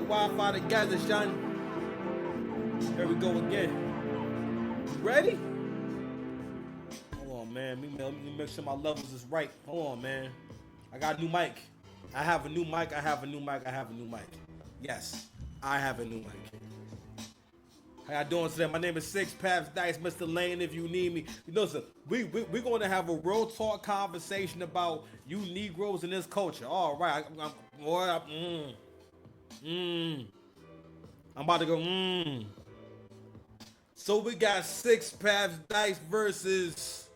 Wi-Fi together, son. Here we go again. You ready? Hold on, man. Let me make sure my levels is right. Hold on, man. I got a new mic. I have a new mic. I have a new mic. I have a new mic. Yes, I have a new mic. How y'all doing today? My name is Six Paps Dice, Mr. Lane. If you need me, listen, we're going to have a real talk conversation about you Negroes in this culture. All right, I'm about to go. So we got Six Paps Dice versus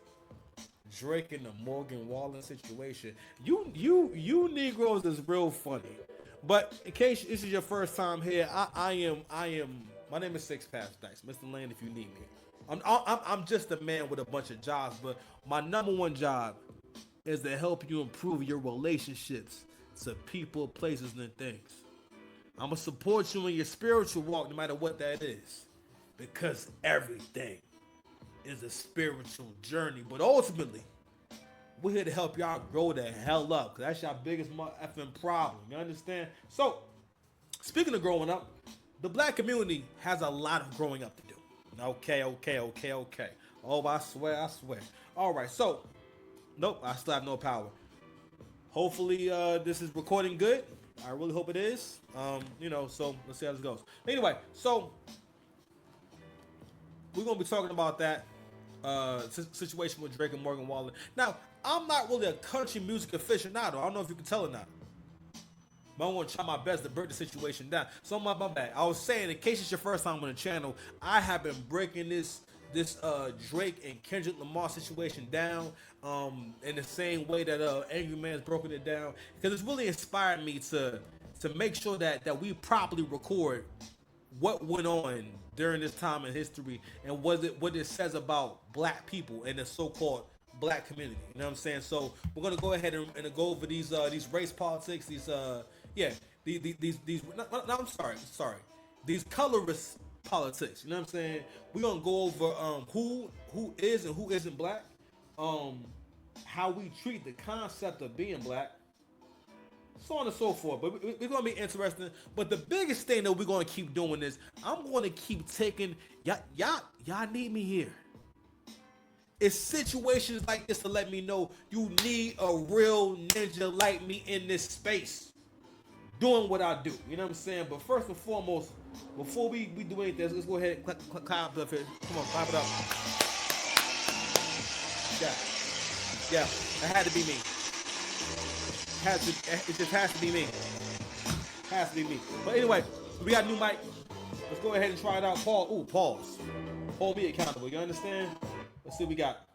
Drake in the Morgan Wallen situation. You Negroes is real funny. But in case this is your first time here, I am. My name is Six Paps Dice, Mr. Lane. If you need me, I'm just a man with a bunch of jobs. But my number one job is to help you improve your relationships to people, places, and things. I'm gonna support you in your spiritual walk, no matter what that is, because everything is a spiritual journey. But ultimately, we're here to help y'all grow the hell up, because that's your biggest effing problem. You understand? So, speaking of growing up, the black community has a lot of growing up to do. Okay. Oh, I swear. All right, so, nope, I still have no power. Hopefully, this is recording good. I really hope it is. So let's see how this goes. Anyway, so we're gonna be talking about that situation with Drake and Morgan Wallen. Now, I'm not really a country music aficionado. I don't know if you can tell or not. But I'm gonna try my best to break the situation down. So my bad. I was saying, in case it's your first time on the channel, I have been breaking this Drake and Kendrick Lamar situation down in the same way that Angry Man's broken it down, because it's really inspired me to make sure that we properly record what went on during this time in history and what it says about black people and the so-called black community. You know what I'm saying? So we're gonna go ahead and go over these race politics, these colorist politics. You know what I'm saying? We're gonna go over who is and who isn't black, how we treat the concept of being black, so on and so forth. But we're gonna be interesting. But the biggest thing that we're gonna keep doing is I'm gonna keep taking y'all need me here. It's situations like this to let me know you need a real ninja like me in this space, doing what I do. You know what I'm saying? But first and foremost, before we do anything, let's go ahead and clap up here. Come on, clap it up. Yeah, it had to be me. It just has to be me. Has to be me. But anyway, we got a new mic. Let's go ahead and try it out. Pause. Hold me accountable. You understand? Let's see what we got.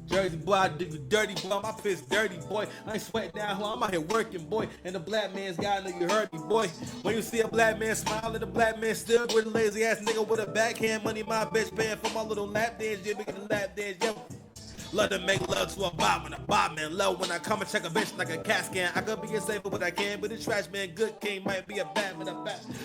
Jersey boy, I do you dirty boy. My piss dirty boy. I ain't sweating down. I'm out here working boy. And the black man's got, I know you heard me boy. When you see a black man smile, and the black man still with a lazy ass nigga with a backhand money, my bitch paying for my little lap dance. Yeah, making a lap dance. Yeah. Love to make love to a bomb man low. When I come and check a bitch like a cat scan, I could be a safer what I can, but the trash man good king might be a Batman.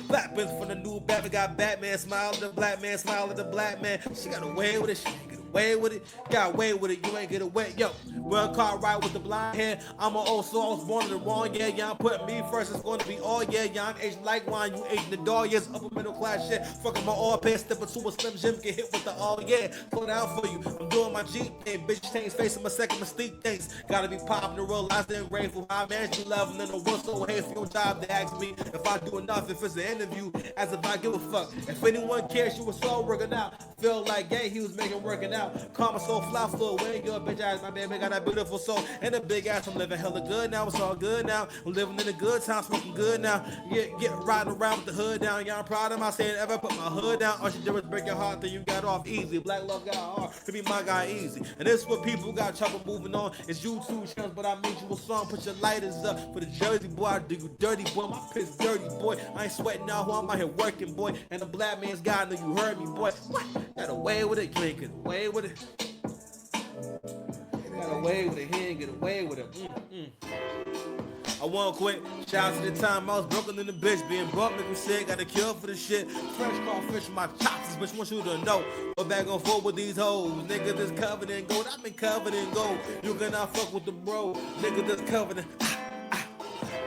Black bitch from the new Batman got Batman smile at the black man, smile at the black man. She got away with it, she ain't get away with it. Got away with it, you ain't get away. Yo, one car ride with the blind hair. I'm an old soul, I was born in the wrong year. Y'all put me first, it's gonna be all yeah. Y'all aged like wine, you aged the dog years. Upper middle class shit, fucking my all pants, step into a Slim Jim, get hit with the all yeah. Slow down for you, I'm doing my Jeep thing, bitch. Change facing my second mystique things. Gotta be popping to realize they're grateful. How I managed to level in the world so hateful. Your job to ask me if I do enough, if it's an interview, as if I give a fuck. If anyone cares, you was so working out. Feel like yeah, he was making working out. Karma so fly, flow away. Your bitch ass, my baby got that beautiful soul and a big ass. I'm living hella good now. It's all good now. I'm living in a good time, smoking good now. Get riding around with the hood down. Yeah, I'm proud of myself. Ever put my hood down? All she did was break your heart, then you got off easy. Black love got hard to be my guy easy. And this is what people got trouble moving on. It's YouTube channels, but I made you a song. Put your lighters up for the Jersey boy. I do you dirty boy. My piss dirty boy. I ain't sweating now. Who I'm out here working boy. And the black man's guy, I know you heard me boy. What? Got away with it. You ain't get away with it. Got away with it. He ain't get away with it. I won't quit. Shout out to the time I was broken in the bitch. Being broke, make me sick. Got a cure for the shit. Fresh crawfish, my chops. Bitch want you to know. Go back and forth with these hoes. Niggas that's covered in gold. I've been covered in gold. You cannot fuck with the bro. Niggas that's covered in.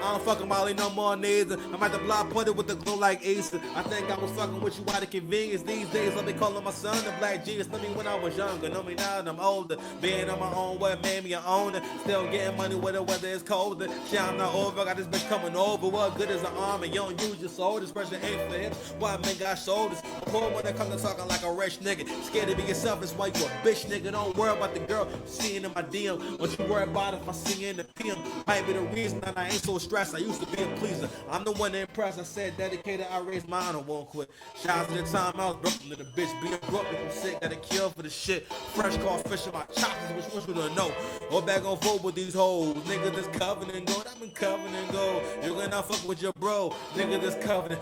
I don't fucking Molly no more neither. I'm at the block pointed with the glow like Easter. I think I was fucking with you out of convenience. These days, let me calling my son the black genius. Know me when I was younger, know me now that I'm older. Being on my own way made me an owner. Still getting money where the weather is colder. Shit, I'm not over, got this bitch coming over. What good is an arm and you don't use your soul? This pressure ain't for him. Why men got shoulders? Poor when it comes to talking like a rich nigga. Scared to be yourself, that's why you a bitch nigga. Don't worry about the girl seeing in my DM. What you worry about if I see you in the PM? Might be the reason that I ain't so stressed. I used to be a pleaser. I'm the one that impressed. I said dedicated, I raised mine, I won't quit. Shout out to the time I was Brooklyn to the bitch. Being Brooklyn, I'm sick, got a kill for the shit. Fresh caught fish in my choppers, which wants you to know. Go back on vote with these hoes. Niggas that's covered in gold, I've been covered in gold. You're gonna fuck with your bro. Nigga that's covered in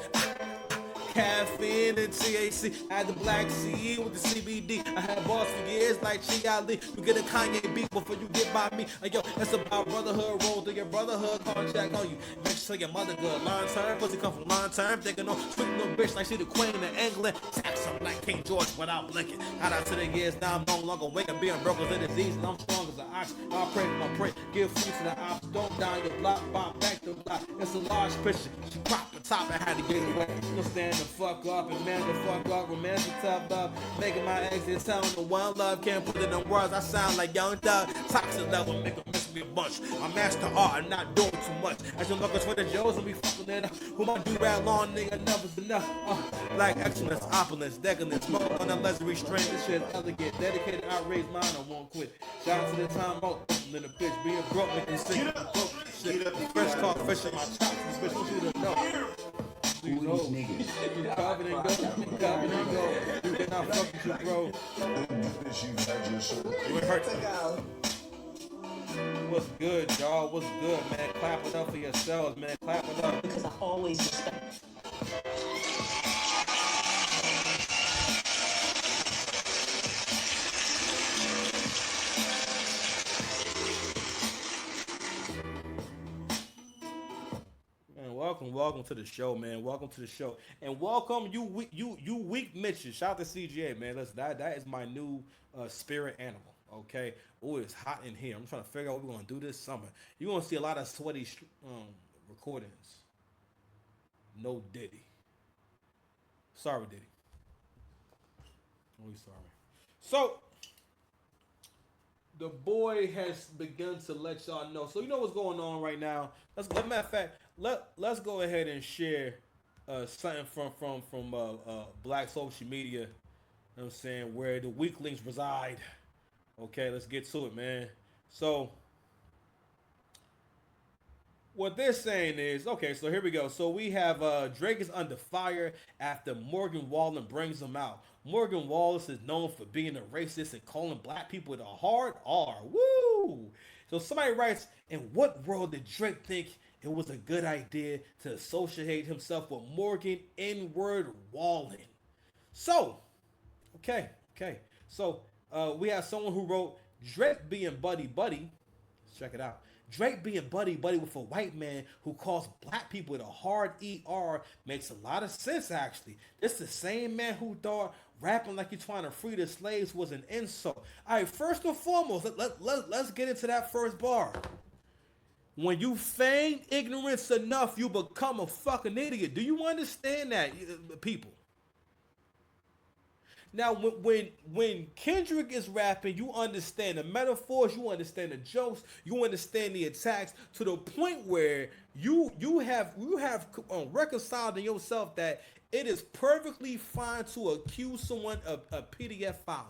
caffeine and THC. I had the black CE with the CBD. I had boss for years like Chi Ali. You get a Kanye beat before you get by me. Like, yo, that's about brotherhood. Roll through your brotherhood contract on you. Make sure your mother good. Long term, pussy come from long term. Thinking no sweet little bitch like she the queen of England. Tap something like King George without blinking. Shout out to the years now I'm no longer waking. Being broke is a disease and I'm strong as an ox. I'll pray for my prey. Give food to the ops. Don't down your block. Bob back the block. It's a large picture. She popped the top and had to get away. You stand the fuck up and man the fuck up. Romance the tough love. Making my exit sound the one love. Can't put it in words. I sound like Young Thug. Toxic level. Make them miss me a bunch. I master art. I'm not doing too much. As you look for the Joes and be fucking it up. Who my do-rag long nigga never's enough. Like excellence, opulence, decadence. Smoke on a lesser restraint. This shit is elegant. Dedicated, I raise mine. I won't quit. Shout out to the time out. Then the bitch being broke, making sick. Shit. Fresh caught fish in my chops. This bitch wants you to know. These hoes. You covered and go. You covered and go. You cannot fuck with you, bro. You hurt. What's good, y'all? What's good, man? Clap it up for yourselves, man. Clap it up. Because I always respect. Welcome to the show, man. Welcome to the show, and welcome you weak Mitches. Shout out to CGA, man. Listen, that is my new spirit animal. Okay, oh, it's hot in here. I'm trying to figure out what we're gonna do this summer. You're gonna see a lot of sweaty recordings. No Diddy. Sorry, Diddy. Really sorry. So the boy has begun to let y'all know. So you know what's going on right now. Matter of fact, let's go ahead and share something from Black social media. You know what I'm saying, where the weaklings reside. Okay, let's get to it, man. So what they're saying is, okay, so here we go. So we have Drake is under fire after Morgan Wallen brings him out. Morgan Wallen is known for being a racist and calling black people with a hard R. Woo! So somebody writes, in what world did Drake think it was a good idea to associate himself with Morgan N-word Wallen? So, okay. So we have someone who wrote, Drake being buddy. Let's check it out. Drake being buddy with a white man who calls black people with a hard ER makes a lot of sense, actually. This is the same man who thought rapping like you're trying to free the slaves was an insult. All right, first and foremost, let's get into that first bar. When you feign ignorance enough, you become a fucking idiot. Do you understand that, people? Now, when Kendrick is rapping, you understand the metaphors, you understand the jokes, you understand the attacks to the point where you have reconciled in yourself that it is perfectly fine to accuse someone of PDF filing,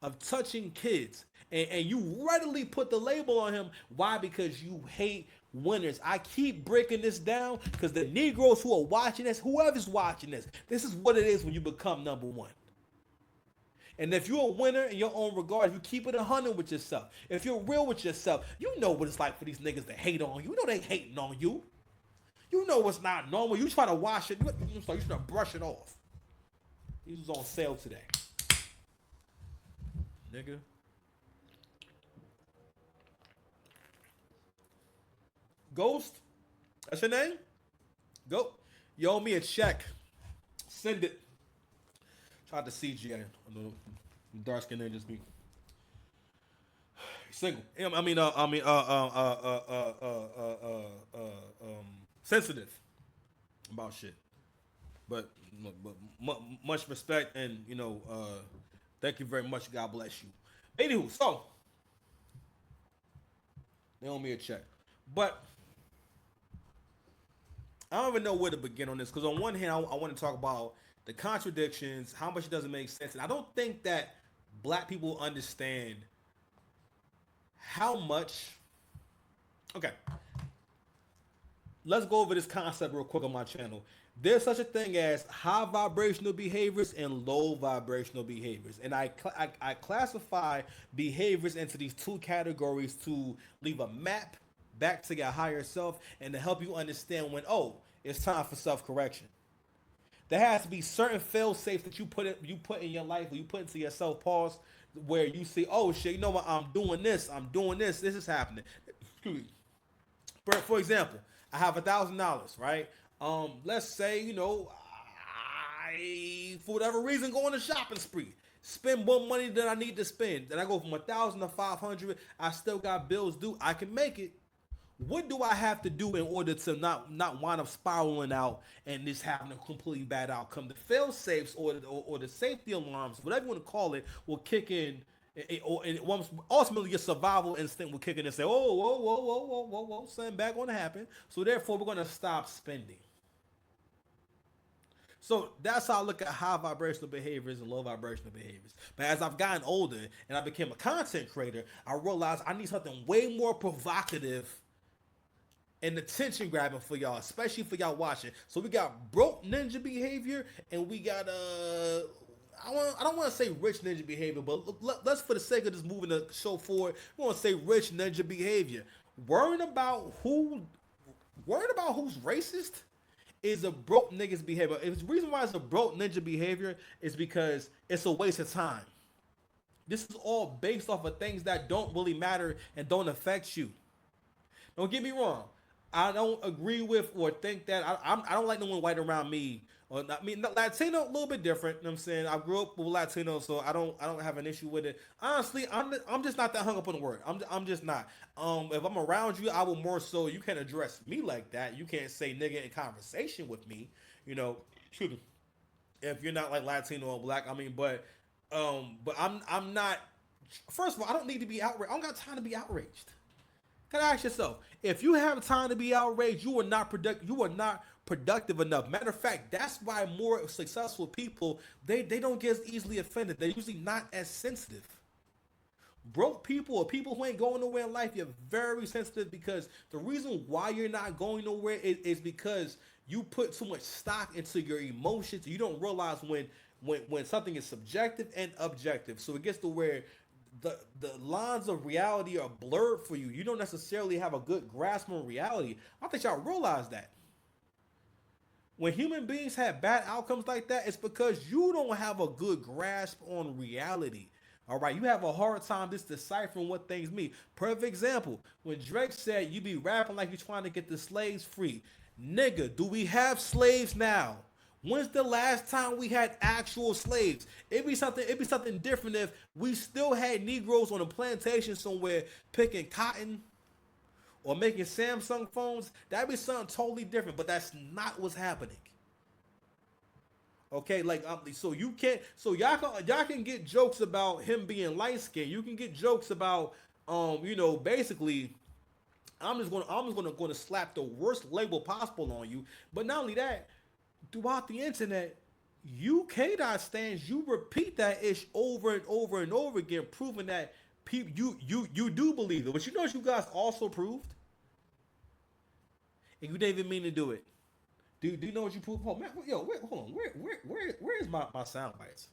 of touching kids, and you readily put the label on him. Why? Because you hate winners. I keep breaking this down because the Negroes who are watching this, whoever's watching this is what it is when you become number one. And if you're a winner in your own regard, if you keep it 100 with yourself, if you're real with yourself, you know what it's like for these niggas to hate on you. You know they hating on you. You know it's not normal. You try to wash it. You try to brush it off. These was on sale today. Nigga. Ghost? That's your name? Go. You owe me a check. Send it. Shout out to CGA. Dark skin niggas be single. sensitive about shit. But, much respect, and thank you very much. God bless you. Anywho, so they owe me a check, but I don't even know where to begin on this because on one hand, I want to talk about the contradictions, how much it doesn't make sense, and I don't think that black people understand how much. Okay, let's go over this concept real quick on my channel. There's such a thing as high vibrational behaviors and low vibrational behaviors, and I classify behaviors into these two categories to leave a map back to your higher self and to help you understand when it's time for self correction. There has to be certain fail safes that you put in your life, or you put into your self pause, where you see, oh shit, you know what, I'm doing this, this is happening. For example, I have $1,000, right? Let's say, I, for whatever reason, go on a shopping spree. Spend more money than I need to spend. Then I go from 1,000 to 500. I still got bills due. I can make it. What do I have to do in order to not wind up spiraling out and this having a completely bad outcome? The fail safes or the safety alarms, whatever you want to call it, will kick in. And ultimately, your survival instinct will kick in and say, "Oh, whoa, something bad going to happen." So therefore, we're going to stop spending. So that's how I look at high vibrational behaviors and low vibrational behaviors. But as I've gotten older and I became a content creator, I realized I need something way more provocative and attention grabbing for y'all, especially for y'all watching. So we got broke ninja behavior, and we got I don't want to say rich ninja behavior, but let's, for the sake of just moving the show forward, we want to say rich ninja behavior. Worrying about who's racist is a broke nigga's behavior. The reason why it's a broke ninja behavior is because it's a waste of time. This is all based off of things that don't really matter and don't affect you. Don't get me wrong. I don't agree with or think that I don't like no one white around me. Or I mean, Latino a little bit different. You know what I'm saying? I grew up with Latino, so I don't have an issue with it. Honestly, I'm just not that hung up on the word. I'm just not. If I'm around you, I will more so. You can't address me like that. You can't say nigga in conversation with me. If you're not like Latino or black. I mean, but I'm not. First of all, I don't need to be outraged. I don't got time to be outraged. Gotta ask yourself, if you have time to be outraged, you are not productive enough. Matter of fact, that's why more successful people, they don't get as easily offended. They're usually not as sensitive. Broke people or people who ain't going nowhere in life, you're very sensitive, because the reason why you're not going nowhere is because you put too much stock into your emotions. You don't realize when something is subjective and objective. So it gets to where the lines of reality are blurred for you. You don't necessarily have a good grasp on reality. I think y'all realize that. When human beings have bad outcomes like that, it's because you don't have a good grasp on reality. All right, you have a hard time just deciphering what things mean. Perfect example, when Drake said you be rapping like you're trying to get the slaves free. Nigga, do we have slaves now? When's the last time we had actual slaves? It'd be something different if we still had Negroes on a plantation somewhere picking cotton or making Samsung phones. That'd be something totally different, but that's not what's happening. Okay, so y'all can get jokes about him being light skinned. You can get jokes about basically I'm just gonna slap the worst label possible on you. But not only that, throughout the internet, UK stands, you repeat that ish over and over and over again, proving that people you do believe it. But you know what you guys also proved? And you didn't even mean to do it. Do you know what you proved? Oh man, hold on. Where is my sound bites?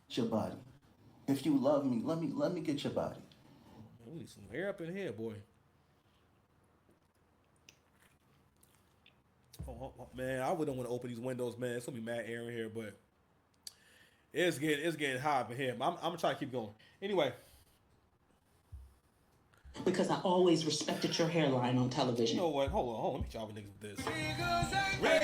Your body. If you love me, let me get your body. We need some hair up in here, boy. Oh, man, I wouldn't want to open these windows, man. It's gonna be mad air in here, but it's getting hot up in here. I'm gonna try to keep going. Anyway. Because I always respected your hairline on television. You know what? Hold on. Let me chop niggas with this. Real.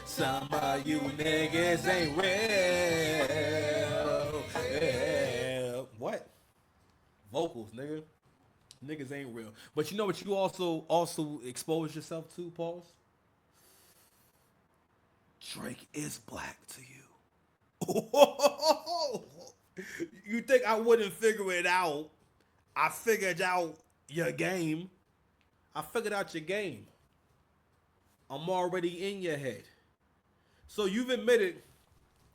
Some of you niggas ain't real. vocals, nigga. Niggas ain't real. But you know what you also expose yourself to, Pauls? Drake is black to you. You think I wouldn't figure it out? I figured out your game. I figured out your game. I'm already in your head. So you've admitted,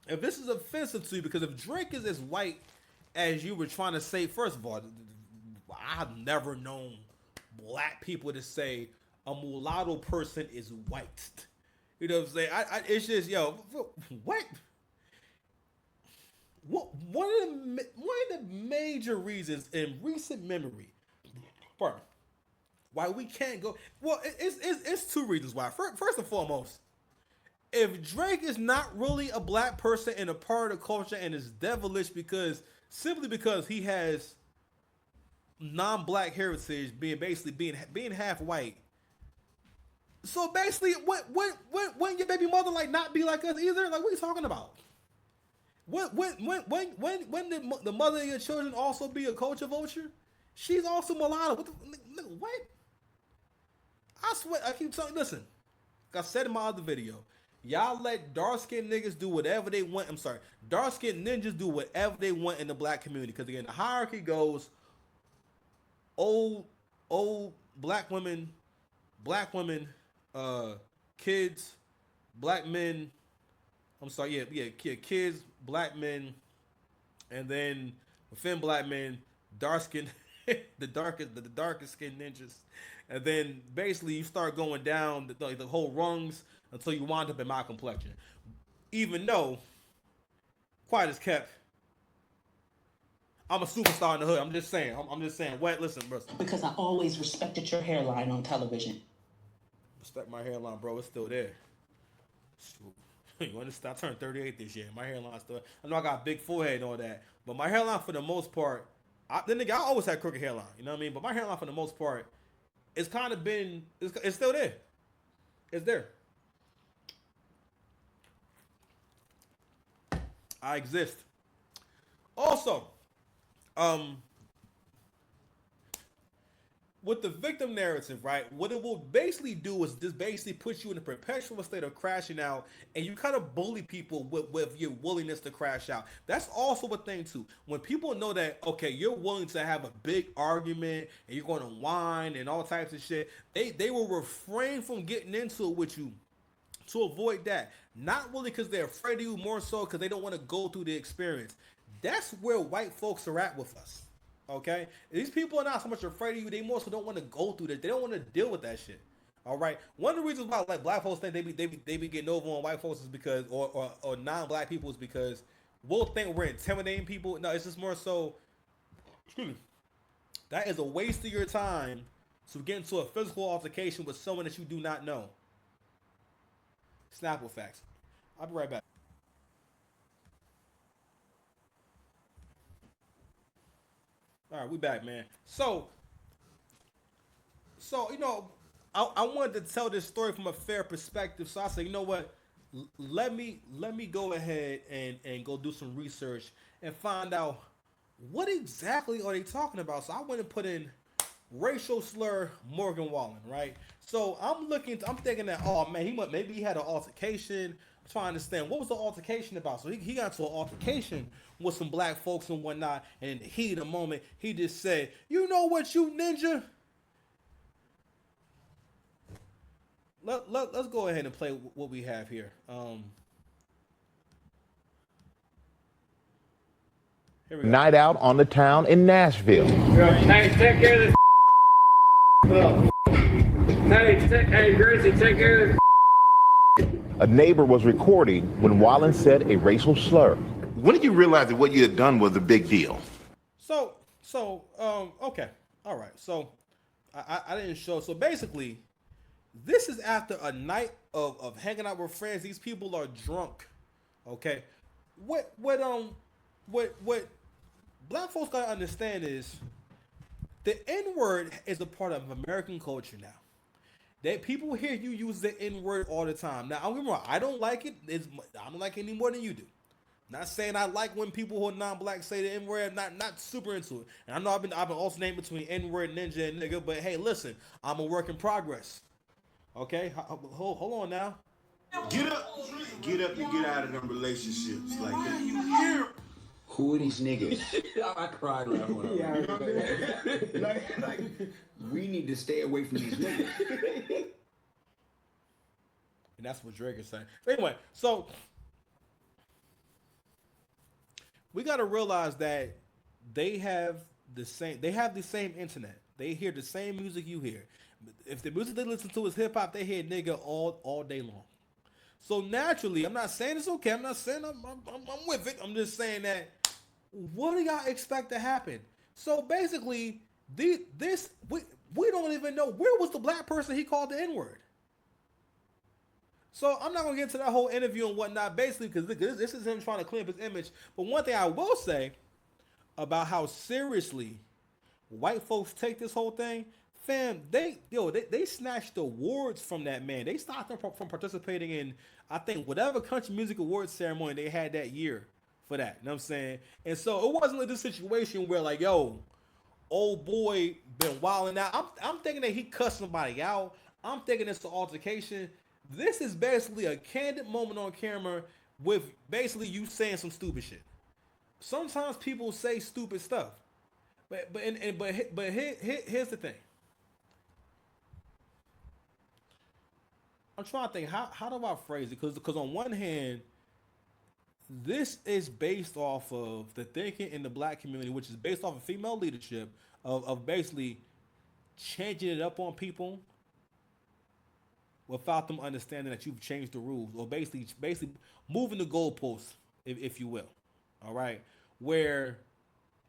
if this is offensive to you, because if Drake is as white as you were trying to say, first of all, I've never known black people to say a mulatto person is white. You know what I'm saying? It's just, yo, what? One of the major reasons in recent memory, pardon, why we can't go. Well, it's two reasons why. First and foremost, if Drake is not really a black person and a part of the culture and is devilish simply because he has non-black heritage, being half white. So basically, when your baby mother like not be like us either? Like, what are you talking about? When the mother of your children also be a culture vulture? She's also mulatto. What? I swear, I keep telling. Listen, like I said in my other video, y'all let dark-skinned niggas do whatever they want. I'm sorry, dark-skinned ninjas do whatever they want in the black community. Because again, the hierarchy goes: old black women, kids, black men. I'm sorry, kids, black men, and then within black men, dark skin, the darkest skin ninjas, and then basically you start going down the whole rungs until you wind up in my complexion. Even though, quiet as kept, I'm a superstar in the hood. I'm just saying. What? Listen, bro. Because I always respected your hairline on television. Respect my hairline, bro. It's still there. You understand? I turned 38 this year. My hairline's still. I know I got a big forehead and all that, but my hairline for the most part, I always had crooked hairline. You know what I mean? But my hairline for the most part, it's kind of been. It's still there. It's there. I exist. Also, with the victim narrative, right? What it will basically do is just basically put you in a perpetual state of crashing out, and you kind of bully people with your willingness to crash out. That's also a thing too. When people know that, okay, you're willing to have a big argument and you're going to whine and all types of shit, they will refrain from getting into it with you to avoid that. Not really because they're afraid of you, more so because they don't want to go through the experience. That's where white folks are at with us. Okay, these people are not so much afraid of you; they more so don't want to go through that. They don't want to deal with that shit. All right. One of the reasons why like black folks think they be getting over on white folks is because or non-black people is because we'll think we're intimidating people. No, it's just more so. Excuse me. That is a waste of your time to get into a physical altercation with someone that you do not know. Snapple facts. I'll be right back. All right, we back, man. So you know, I wanted to tell this story from a fair perspective. So I said, you know what? Let me go ahead and go do some research and find out what exactly are they talking about. So I went and put in racial slur Morgan Wallen, right? So I'm thinking that, oh man, maybe he had an altercation. I'm trying to understand what was the altercation about. So he got into an altercation with some black folks and whatnot, and in the heat of the moment, he just said, "You know what, you ninja." Let's go ahead and play what we have here. Here we go. Night out on the town in Nashville. Hey, take care of this. Hey, Gracie, take care of this. A neighbor was recording when Wallen said a racial slur. When did you realize that what you had done was a big deal? Okay. All right. So, I didn't show. So basically, this is after a night of hanging out with friends. These people are drunk. Okay. What black folks gotta understand is the N-word is a part of American culture now. That people hear you use the N-word all the time. Now, I don't like it. I don't like it any more than you do. Not saying I like when people who are non-black say the N-word. Not super into it. And I know I've been alternating between N-word, ninja, and nigga. But hey, listen, I'm a work in progress. Okay, hold on now. Get up and get out of them relationships like that. Who are these niggas? I cried laughing when I heard that. Like, we need to stay away from these niggas. And that's what Drake is saying. Anyway, so we got to realize that they have the same internet. They hear the same music you hear. If the music they listen to is hip hop, they hear nigga all day long. So naturally, I'm not saying it's okay. I'm not saying I'm with it. I'm just saying that what do y'all expect to happen? So basically, we don't even know where was the black person he called the N-word. So I'm not gonna get into that whole interview and whatnot, basically, because this is him trying to clean up his image. But one thing I will say about how seriously white folks take this whole thing, fam, they snatched awards from that man. They stopped him from participating in, I think, whatever country music awards ceremony they had that year for that. You know what I'm saying? And so it wasn't like this situation where like, yo, old boy been wilding out. I'm thinking that he cussed somebody out. I'm thinking it's an altercation. This is basically a candid moment on camera with basically you saying some stupid shit. Sometimes people say stupid stuff, but here's the thing. I'm trying to think how do I phrase it? Because on one hand, this is based off of the thinking in the black community, which is based off of female leadership of basically changing it up on people without them understanding that you've changed the rules, or basically moving the goalposts, if you will. All right, where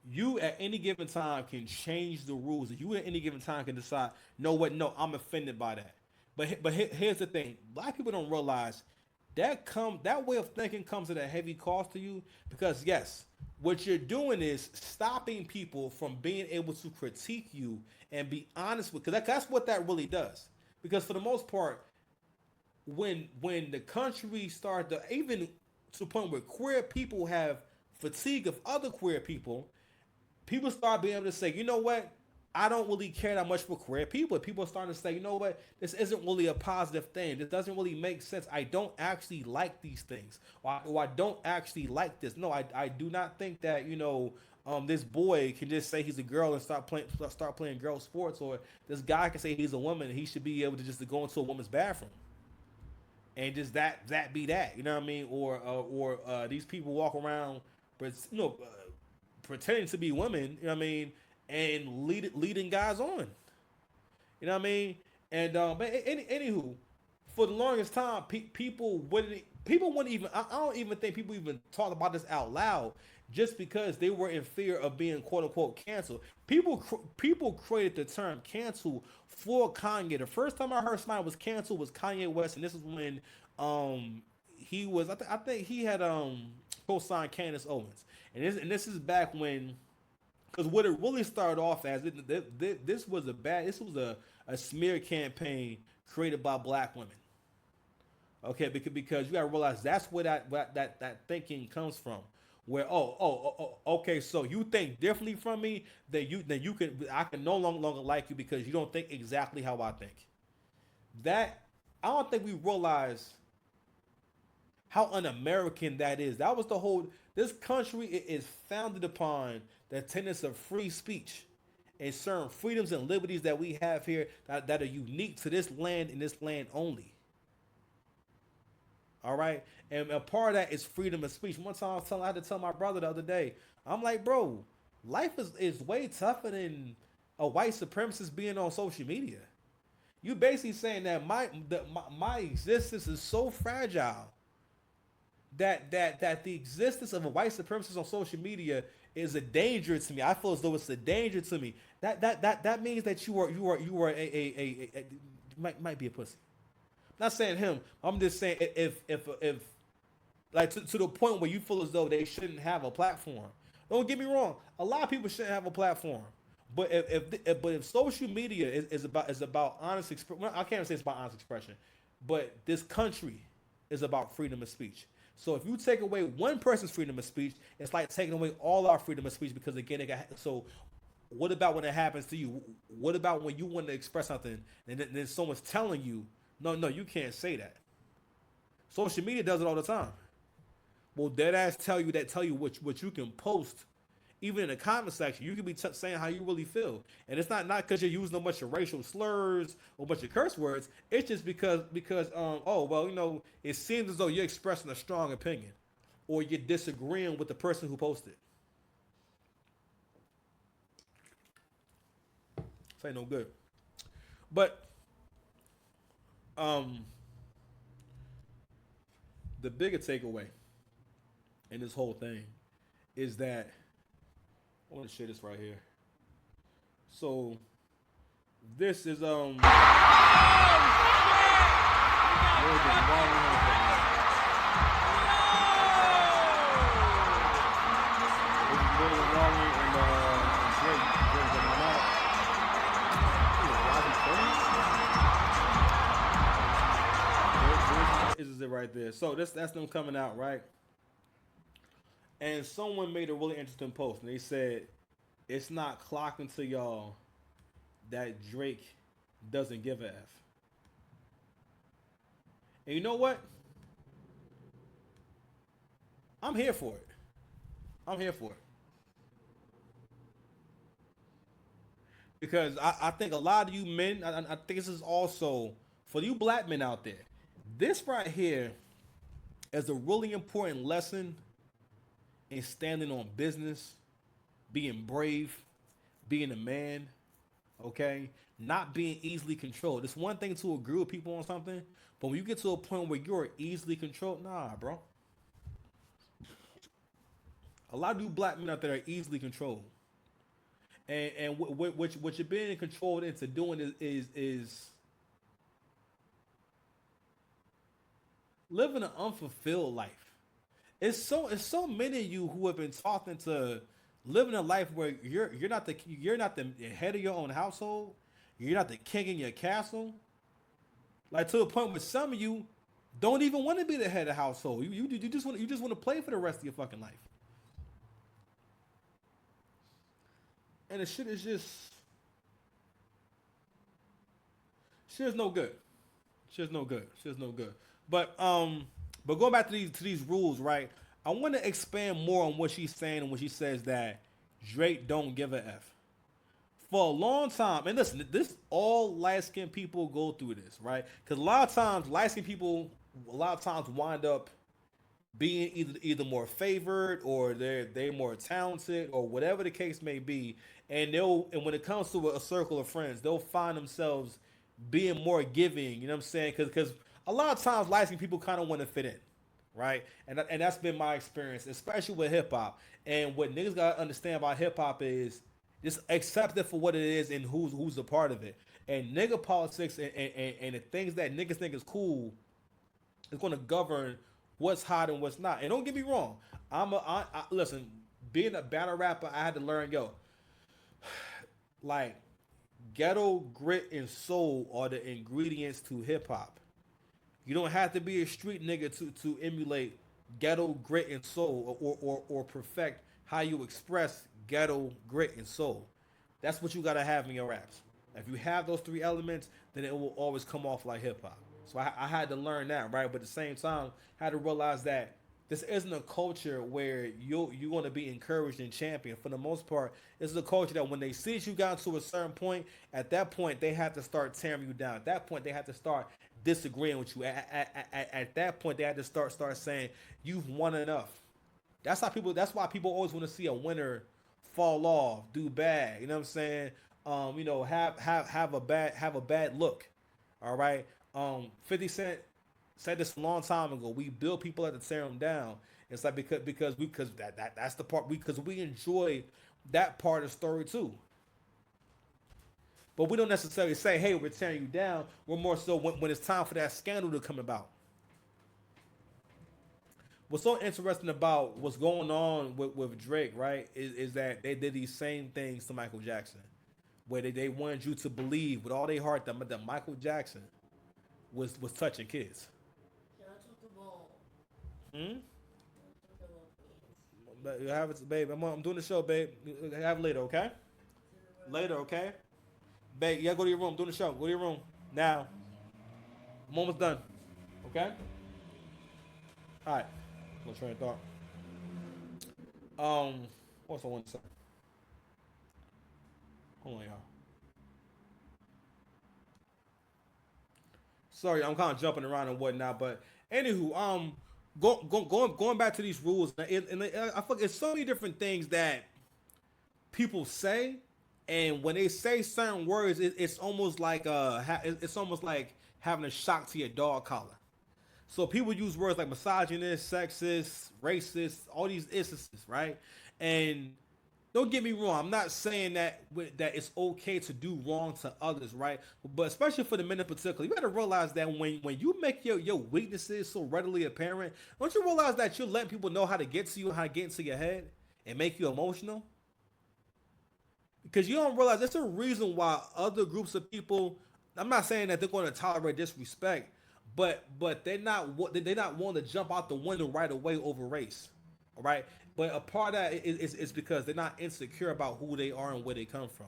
you at any given time can change the rules. You at any given time can decide, know what? No, I'm offended by that. But here's the thing: black people don't realize that way of thinking comes at a heavy cost to you, because yes, what you're doing is stopping people from being able to critique you and be honest with, because that's what that really does. Because for the most part, when the country started to, even to the point where queer people have fatigue of other queer people start being able to say, you know what, I don't really care that much for queer people. People are starting to say, you know what, this isn't really a positive thing. This doesn't really make sense. I don't actually like these things. Or I don't actually like this. No, I do not think that, this boy can just say he's a girl and start playing girl sports, or this guy can say he's a woman and he should be able to just go into a woman's bathroom. And just that be that, you know what I mean? Or these people walk around, pretending to be women, you know what I mean, and leading guys on, you know what I mean? And but anywho, for the longest time, people wouldn't even. I don't even think people even talked about this out loud, just because they were in fear of being quote unquote canceled. People created the term cancel for Kanye. The first time I heard somebody was canceled was Kanye West, and this is when he was. I think he had co-signed Candace Owens, and this is back when. Because what it really started off as, this was a smear campaign created by black women. Okay, because you gotta realize that's where that thinking comes from. Where okay, so you think differently from me, then I can no longer like you because you don't think exactly how I think. That I don't think we realize how un-American that is. That was the whole. This country is founded upon the tenets of free speech and certain freedoms and liberties that we have here that are unique to this land and this land only. All right, and a part of that is freedom of speech. One time I had to tell my brother the other day, I'm like, bro, life is way tougher than a white supremacist being on social media. You basically saying that my existence is so fragile that the existence of a white supremacist on social media is a danger to me. I feel as though it's a danger to me. That means that you are a might be a pussy. I'm not saying him. I'm just saying if like to the point where you feel as though they shouldn't have a platform. Don't get me wrong. A lot of people shouldn't have a platform. But if social media is about honest expression, well, I can't say it's about honest expression, but this country is about freedom of speech. So if you take away one person's freedom of speech, it's like taking away all our freedom of speech because again, so what about when it happens to you? What about when you want to express something and then someone's telling you, no, you can't say that. Social media does it all the time. Well, dead ass tell you what you can post, even in the comment section. You can be saying how you really feel, and it's not because you're using a bunch of racial slurs or a bunch of curse words. It's just because oh well, it seems as though you're expressing a strong opinion, or you're disagreeing with the person who posted. This ain't no good. But the bigger takeaway in this whole thing is that I want to share this right here. So this is Is it right there? So that's them coming out, right? And someone made a really interesting post, and they said, "It's not clocking to y'all that Drake doesn't give a f." And you know what? I'm here for it. I'm here for it. Because I think a lot of you men, I think this is also for you black men out there. This right here is a really important lesson in standing on business, being brave, being a man, okay? Not being easily controlled. It's one thing to agree with people on something, but when you get to a point where you're easily controlled, nah, bro. A lot of you black men out there are easily controlled. And what you're being controlled into doing is living an unfulfilled life. It's so many of you who have been taught into living a life where you're not the head of your own household. You're not the king in your castle. Like to a point where some of you don't even want to be the head of the household. You just want to play for the rest of your fucking life. And the shit is no good. Shit's no good. But going back to these rules, right? I want to expand more on what she's saying when she says that Drake don't give a f. For a long time, and listen, this all light-skinned people go through this, right? Because a lot of times light-skinned people wind up being either more favored or they're more talented or whatever the case may be, and when it comes to a circle of friends, they'll find themselves being more giving. You know what I'm saying? Because a lot of times light-skinned people kind of want to fit in, right? And that's been my experience, especially with hip hop. And what niggas gotta understand about hip hop is just accept it for what it is and who's a part of it. And nigga politics and the things that niggas think is cool is going to govern what's hot and what's not. And don't get me wrong, I listen. Being a battle rapper, I had to learn, like ghetto grit and soul are the ingredients to hip hop. You don't have to be a street nigga to emulate ghetto grit and soul or perfect how you express ghetto grit and soul. That's what you gotta have in your raps. If you have those three elements, then it will always come off like hip hop. So I had to learn that, right? But at the same time, I had to realize that this isn't a culture where you're going to be encouraged and championed. For the most part, it's a culture that when they see you got to a certain point, at that point, they have to start tearing you down. At that point, they have to start disagreeing with you. At that point, they had to start saying, you've won enough. That's why people always want to see a winner fall off, do bad. You know what I'm saying? Have a bad look. All right. 50 Cent said this a long time ago. We build people to tear them down. It's like because that's the part because we enjoy that part of the story too. But we don't necessarily say, hey, we're tearing you down. We're more so when it's time for that scandal to come about. What's so interesting about what's going on with Drake, right, is that they did these same things to Michael Jackson, where they wanted you to believe with all their heart that Michael Jackson was touching kids. Can I talk the ball? Have it, babe. I'm doing the show, babe. Have it later, okay? Later, okay? Babe, you gotta go to your room. I'm doing the show. Go to your room now. I'm almost done. Okay? All right. I'm trying to talk. What's I want to say? Hold on, y'all. Sorry, I'm kind of jumping around and whatnot, but anywho, going back to these rules, and I feel it's so many different things that people say, and when they say certain words, it's almost like it's almost like having a shock to your dog collar. So people use words like misogynist, sexist, racist, all these instances, right? And don't get me wrong, I'm not saying that it's okay to do wrong to others, right? But especially for the men in particular, you got to realize that when you make your weaknesses so readily apparent, don't you realize that you're letting people know how to get to you, how to get into your head and make you emotional? Because you don't realize there's a reason why other groups of people, I'm not saying that they're going to tolerate disrespect, but they're not willing to jump out the window right away over race, all right? But a part of that is because they're not insecure about who they are and where they come from.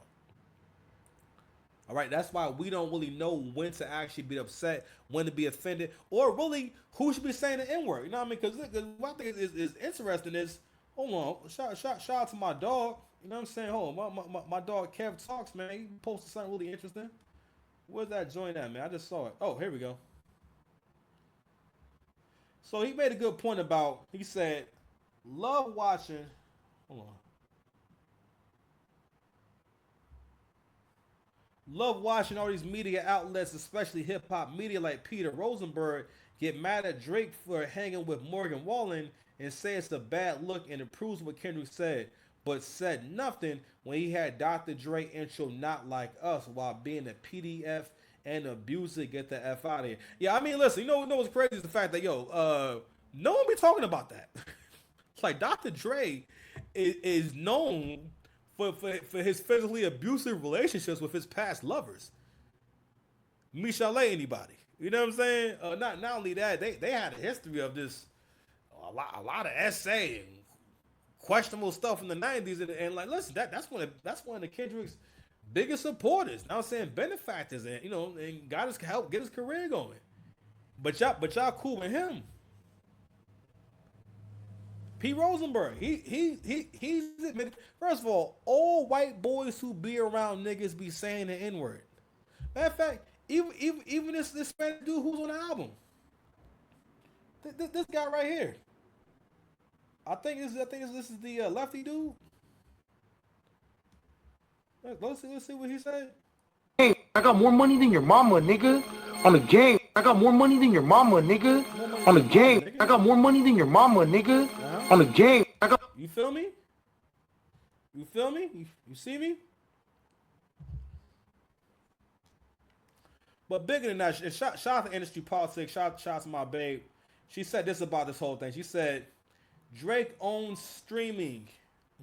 All right, that's why we don't really know when to actually be upset, when to be offended, or really who should be saying the N-word. You know what I mean? Because what I think is interesting is, hold on, shout out to my dog. You know what I'm saying? Hold on, my dog Kev Talks, man. He posted something really interesting. Where's that joint at, man? I just saw it. Oh, here we go. So he made a good point about, he said, love watching, hold on. Love watching all these media outlets, especially hip hop media like Peter Rosenberg, get mad at Drake for hanging with Morgan Wallen and say it's a bad look and it proves what Kendrick said, but said nothing when he had Dr. Dre intro Not Like Us while being a PDF and abuser. Get the F out of here. Yeah, I mean, listen, you know what's crazy is the fact that, no one be talking about that. It's like Dr. Dre is known for his physically abusive relationships with his past lovers. Michelle anybody. You know what I'm saying? Not only that, they had a history of this, a lot of essay and questionable stuff in the 90s, and like, listen, that's one of the Kendrick's biggest supporters. Now I'm saying benefactors, and and got his help get his career going. But y'all cool with him. P. Rosenberg, he's admitted. First of all white boys who be around niggas be saying the N-word. Matter of fact, even this Spanish dude who's on the album, this guy right here. I think this is the lefty dude. Let's see what he said. Hey, I got more money than your mama, nigga. On the game, I got more money than your mama, nigga. On the game, I got more money than your mama, nigga. On the game, I got. You feel me? You feel me? You see me? But bigger than that, shout out to industry politics. Shout out to my babe. She said this about this whole thing. She said, Drake owns streaming.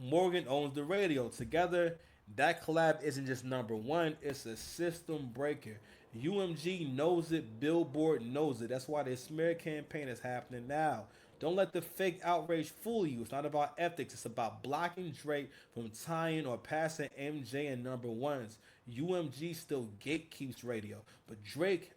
Morgan owns the radio. Together, that collab isn't just number one. It's a system breaker. UMG knows it. Billboard knows it. That's why this smear campaign is happening now. Don't let the fake outrage fool you. It's not about ethics. It's about blocking Drake from tying or passing MJ and number ones. UMG still gatekeeps radio, but a Drake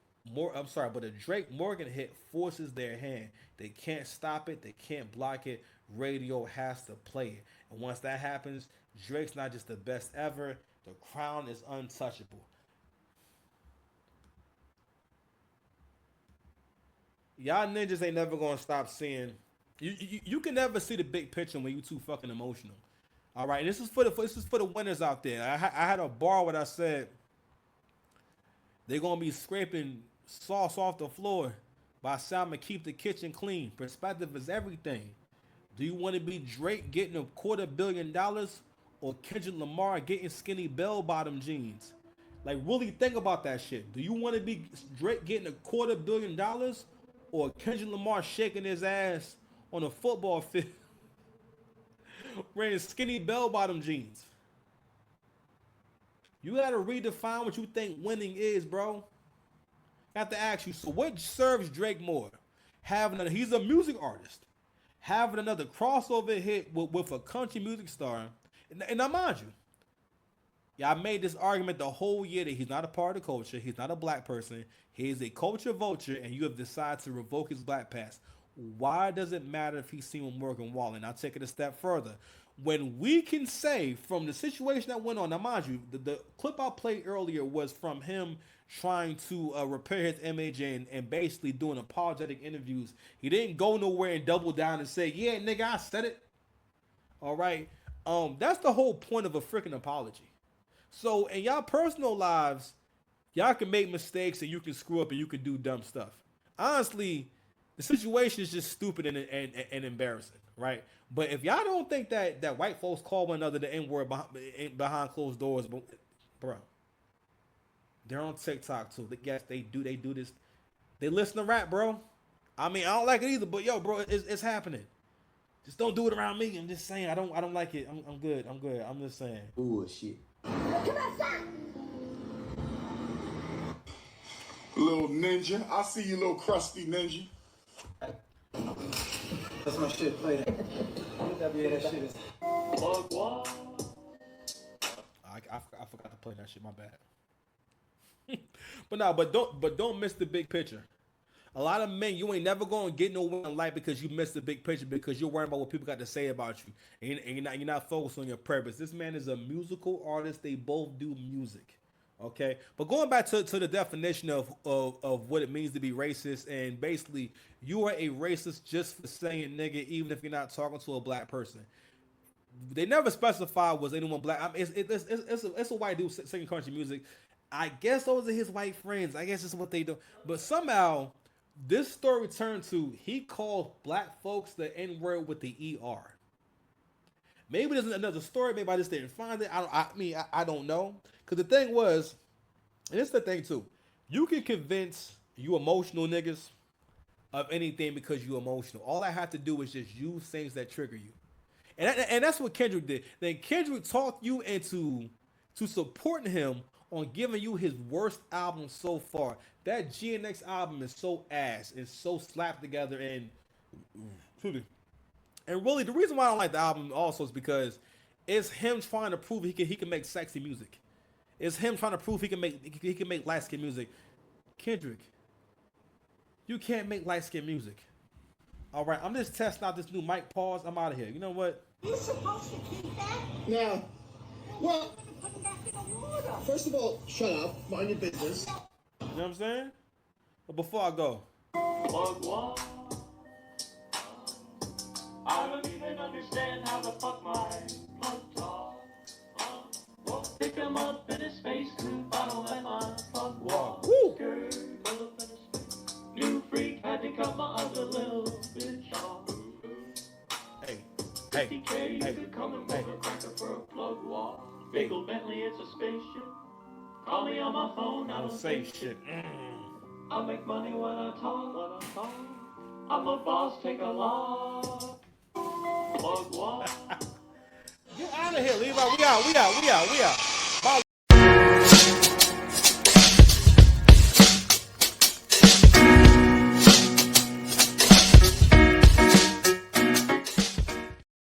Morgan hit forces their hand. They can't stop it. They can't block it. Radio has to play it. And once that happens, Drake's not just the best ever. The crown is untouchable. Y'all ninjas ain't never gonna stop seeing. You can never see the big picture when you too fucking emotional. All right, this is for the winners out there. I had a bar where I said they're gonna be scraping sauce off the floor by Salmon keep the kitchen clean. Perspective is everything. Do you want to be Drake getting $250 million or Kendrick Lamar getting skinny bell-bottom jeans? Like, really think about that shit. Do you want to be Drake getting $250 million or Kendrick Lamar shaking his ass on a football field wearing skinny bell-bottom jeans? You got to redefine what you think winning is, bro. I have to ask you, so what serves Drake more? He's a music artist. having another crossover hit with a country music star, and now mind you, yeah, I made this argument the whole year that he's not a part of the culture. He's not a black person. He is a culture vulture, and you have decided to revoke his black pass. Why does it matter if he's seen with Morgan Wallen? I'll take it a step further. When we can say from the situation that went on, now mind you, the clip I played earlier was from him trying to repair his image and basically doing apologetic interviews. He didn't go nowhere and double down and say, yeah, nigga, I said it. All right. That's the whole point of a freaking apology. So in y'all personal lives, y'all can make mistakes and you can screw up and you can do dumb stuff. Honestly, the situation is just stupid and embarrassing, right? But if y'all don't think that white folks call one another the N-word behind closed doors, but bro, they're on TikTok too. Yes, they do this. They listen to rap, bro. I mean, I don't like it either, but yo, bro, it's happening. Just don't do it around me. I'm just saying, I don't like it. I'm good. I'm just saying. Bullshit. Little ninja. I see you, little crusty ninja. That's my shit. Play that. That shit is. I forgot to play that shit. My bad. but don't miss the big picture. A lot of men, you ain't never gonna get nowhere in life because you missed the big picture because you're worrying about what people got to say about you, and you're not focused on your purpose. This man is a musical artist. They both do music, okay. But going back to the definition of what it means to be racist, and basically you are a racist just for saying nigga, even if you're not talking to a black person. They never specify was anyone black. I mean, it's a white dude singing country music. I guess those are his white friends. I guess that's what they do. But somehow this story turned to he called black folks the N-word with the ER. Maybe there's another story. Maybe I just didn't find it. I don't know. Because the thing was, and it's the thing too, you can convince you emotional niggas of anything because you emotional. All I have to do is just use things that trigger you. And that's what Kendrick did. Then Kendrick talked you into supporting him on giving you his worst album so far. That GNX album is so ass. It's so slapped together and really the reason why I don't like the album also is because it's him trying to prove he can make sexy music. It's him trying to prove he can make light skin music. Kendrick, you can't make light skin music. All right, I'm just testing out this new mic. Pause. I'm out of here. You know what? You're supposed to keep that. Now, well, Put it back in the water. first of all, shut up, mind your business. You know what I'm saying? But before I go, I don't even understand how the fuck my plug talk. Won't pick him up in his face. I don't let my plug walk. Skirt, pull up in his face. New freak had to cut my other little bitch off. hey, 50K, you could come and make a cracker for a plug walk. Bagel Bentley, it's a spaceship. Call me on my phone, I don't say shit. I make money when I talk. I'm a boss, take a loss. Plug walk. Get out of here, Levi. We out.